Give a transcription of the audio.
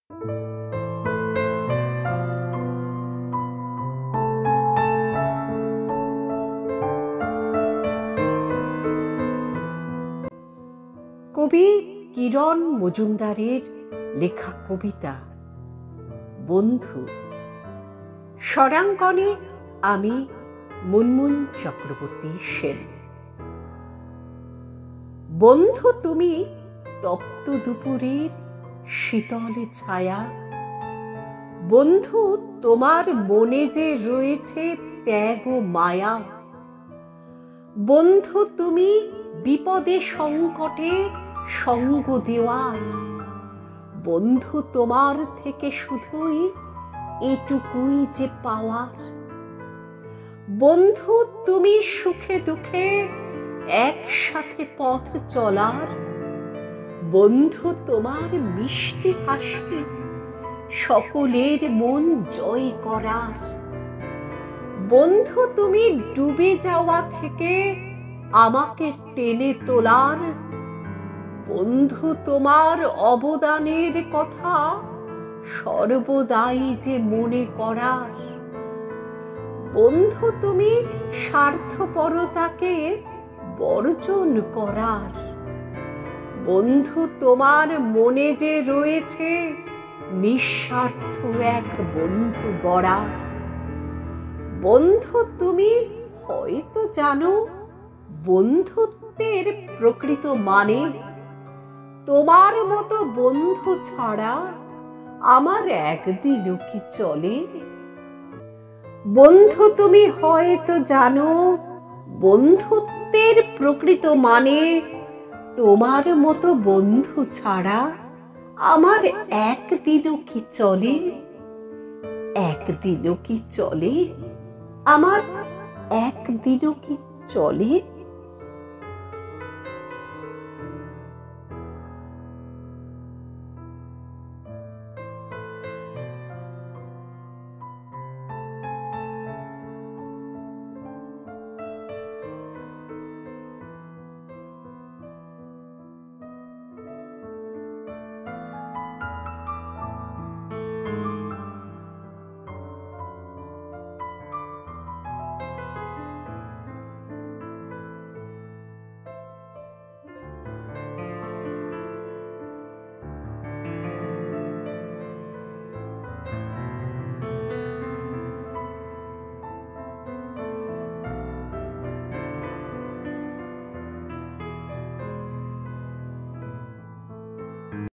কবি কিরণ মজুমদারের লেখা কবিতা বন্ধু। স্বরাঙ্কনে আমি মুনমুন চক্রবর্তী সেন। বন্ধু তুমি তপ্ত দুপুরের শীতল ছায়া, বন্ধু তোমার মনে যে রয়েছে ত্যাগ ও মায়া, বন্ধু তুমি বিপদে সংকটে সঙ্গ দেওয়ার, বন্ধু তোমার থেকে শুধুই এটুকুই যে পাওয়ার। বন্ধু তুমি সুখে দুঃখে একসাথে পথ চলার, বন্ধু তোমার মিষ্টি হাসি সকলের মন জয় করার, বন্ধু তুমি ডুবে যাওয়া থেকে আমাকে টেনে তোলার, বন্ধু তোমার অবদানের কথা সর্বদাই যে মনে করার, বন্ধু তুমি স্বার্থপরতাকে বর্জন করার, বন্ধু তোমার মনে যে রয়েছে নিঃস্বার্থ এক বন্ধু গড়ার। বন্ধু তুমি হয়তো জানো বন্ধুত্বের প্রকৃত মানে, তোমার মতো বন্ধু ছাড়া আমার একদিনও কি চলে। বন্ধু তুমি হয়তো জানো বন্ধুত্বের প্রকৃত মানে, তোমার মতো বন্ধু ছাড়া আমার একদিনও কি চলে, একদিনও কি চলে, আমার একদিনও কি চলে।